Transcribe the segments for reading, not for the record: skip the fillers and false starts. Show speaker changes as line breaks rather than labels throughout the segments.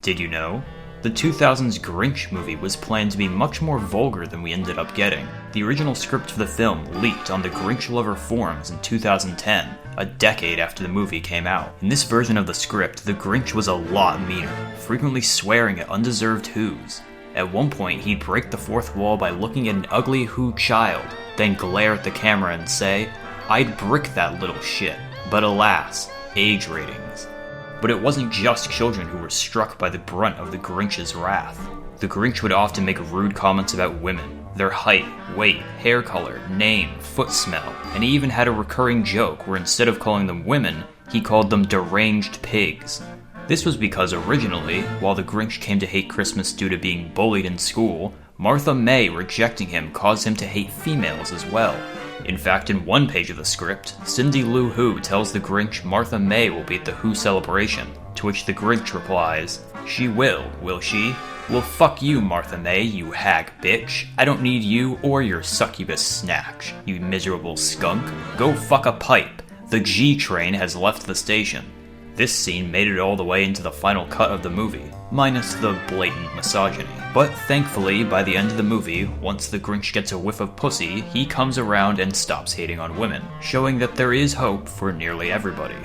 Did you know? The 2000s Grinch movie was planned to be much more vulgar than we ended up getting. The original script for the film leaked on the Grinch Lover forums in 2010, a decade after the movie came out. In this version of the script, the Grinch was a lot meaner, frequently swearing at undeserved Whos. At one point, he'd break the fourth wall by looking at an ugly Who child, then glare at the camera and say, "I'd brick that little shit." But alas, age ratings. But it wasn't just children who were struck by the brunt of the Grinch's wrath. The Grinch would often make rude comments about women, their height, weight, hair color, name, foot smell, and he even had a recurring joke where instead of calling them women, he called them deranged pigs. This was because originally, while the Grinch came to hate Christmas due to being bullied in school, Martha May rejecting him caused him to hate females as well. In fact, in one page of the script, Cindy Lou Who tells the Grinch Martha May will be at the Who celebration, to which the Grinch replies, "She will she? Well, fuck you, Martha May, you hag bitch. I don't need you or your succubus snatch, you miserable skunk. Go fuck a pipe. The G train has left the station." This scene made it all the way into the final cut of the movie, minus the blatant misogyny. But thankfully, by the end of the movie, once the Grinch gets a whiff of pussy, he comes around and stops hating on women, showing that there is hope for nearly everybody.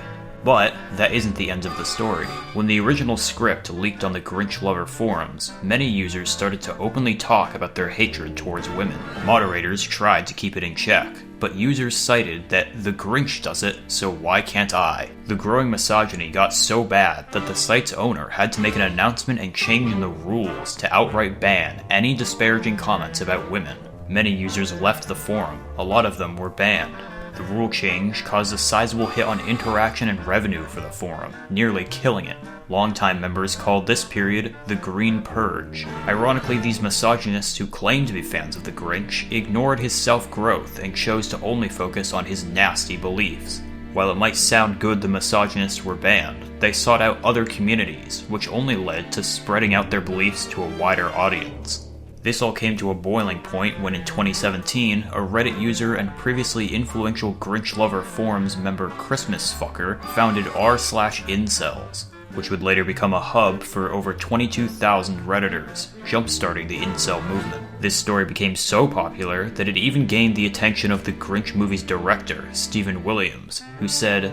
But that isn't the end of the story. When the original script leaked on the Grinch Lover forums, many users started to openly talk about their hatred towards women. Moderators tried to keep it in check, but users cited that the Grinch does it, so why can't I? The growing misogyny got so bad that the site's owner had to make an announcement and change in the rules to outright ban any disparaging comments about women. Many users left the forum, a lot of them were banned. The rule change caused a sizable hit on interaction and revenue for the forum, nearly killing it. Longtime members called this period the Green Purge. Ironically, these misogynists who claimed to be fans of the Grinch ignored his self-growth and chose to only focus on his nasty beliefs. While it might sound good the misogynists were banned, they sought out other communities, which only led to spreading out their beliefs to a wider audience. This all came to a boiling point when in 2017, a Reddit user and previously influential Grinch Lover forums member Christmas Fucker founded r/incels, which would later become a hub for over 22,000 Redditors, jumpstarting the incel movement. This story became so popular that it even gained the attention of the Grinch movie's director, Stephen Williams, who said,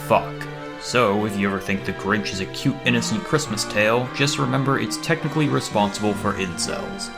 "Fuck. So, if you ever think The Grinch is a cute, innocent Christmas tale, just remember it's technically responsible for incels."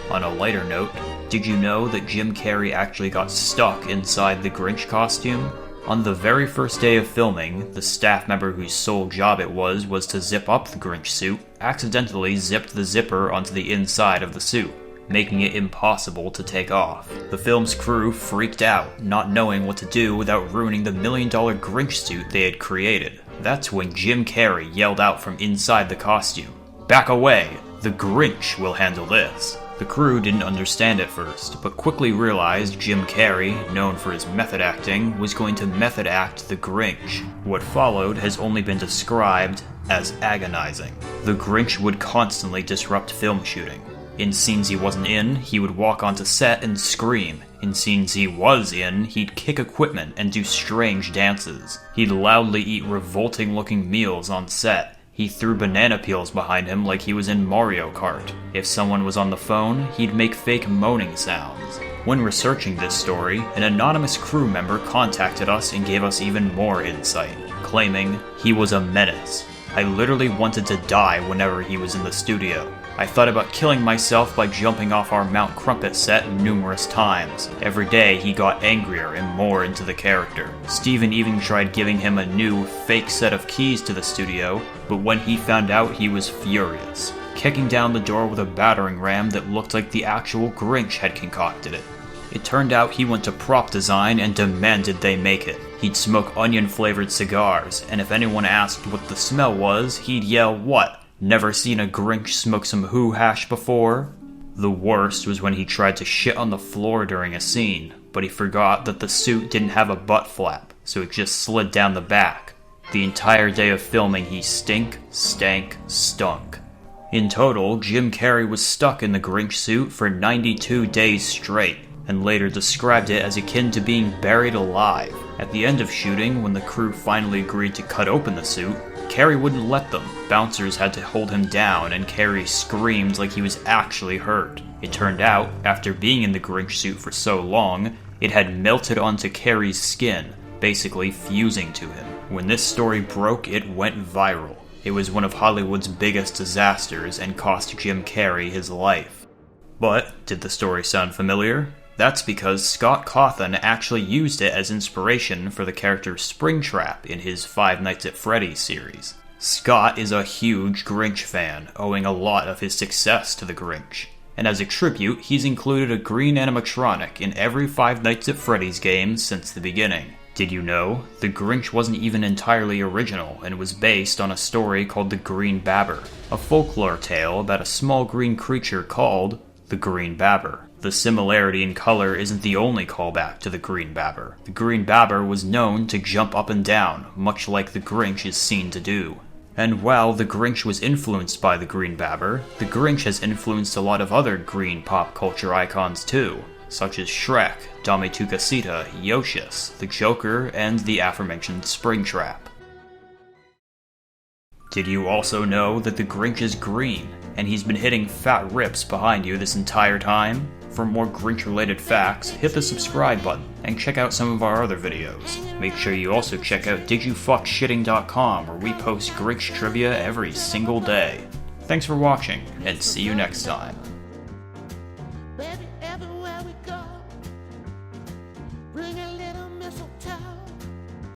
On a lighter note, did you know that Jim Carrey actually got stuck inside the Grinch costume? On the very first day of filming, the staff member whose sole job it was to zip up the Grinch suit, accidentally zipped the zipper onto the inside of the suit, making it impossible to take off. The film's crew freaked out, not knowing what to do without ruining the $1 million Grinch suit they had created. That's when Jim Carrey yelled out from inside the costume, "Back away! The Grinch will handle this." The crew didn't understand at first, but quickly realized Jim Carrey, known for his method acting, was going to method act the Grinch. What followed has only been described as agonizing. The Grinch would constantly disrupt film shooting. In scenes he wasn't in, he would walk onto set and scream. In scenes he was in, he'd kick equipment and do strange dances. He'd loudly eat revolting-looking meals on set. He threw banana peels behind him like he was in Mario Kart. If someone was on the phone, he'd make fake moaning sounds. When researching this story, an anonymous crew member contacted us and gave us even more insight, claiming he was a menace. "I literally wanted to die whenever he was in the studio. I thought about killing myself by jumping off our Mount Crumpet set numerous times. Every day he got angrier and more into the character. Steven even tried giving him a new, fake set of keys to the studio, but when he found out he was furious, kicking down the door with a battering ram that looked like the actual Grinch had concocted it. It turned out he went to prop design and demanded they make it. He'd smoke onion-flavored cigars, and if anyone asked what the smell was, he'd yell, 'What? Never seen a Grinch smoke some Who hash before?' The worst was when he tried to shit on the floor during a scene, but he forgot that the suit didn't have a butt flap, so it just slid down the back. The entire day of filming he stank. In total, Jim Carrey was stuck in the Grinch suit for 92 days straight, and later described it as akin to being buried alive. At the end of shooting, when the crew finally agreed to cut open the suit, Carrey wouldn't let them. Bouncers had to hold him down, and Carrey screamed like he was actually hurt. It turned out, after being in the Grinch suit for so long, it had melted onto Carrey's skin, basically fusing to him. When this story broke, it went viral. It was one of Hollywood's biggest disasters and cost Jim Carrey his life. But, did the story sound familiar? That's because Scott Cawthon actually used it as inspiration for the character Springtrap in his Five Nights at Freddy's series. Scott is a huge Grinch fan, owing a lot of his success to the Grinch. And as a tribute, he's included a green animatronic in every Five Nights at Freddy's game since the beginning. Did you know? The Grinch wasn't even entirely original and was based on a story called The Green Babber, a folklore tale about a small green creature called the Green Babber. The similarity in color isn't the only callback to the Green Babber. The Green Babber was known to jump up and down, much like the Grinch is seen to do. And while the Grinch was influenced by the Green Babber, the Grinch has influenced a lot of other green pop culture icons too, such as Shrek, Dame Tu Casita, Yoshis, the Joker, and the aforementioned Springtrap. Did you also know that the Grinch is green, and he's been hitting fat rips behind you this entire time? For more Grinch-related facts, hit the subscribe button, and check out some of our other videos. Make sure you also check out didyoufuckshitting.com, where we post Grinch trivia every single day. Thanks for watching, and see you next time.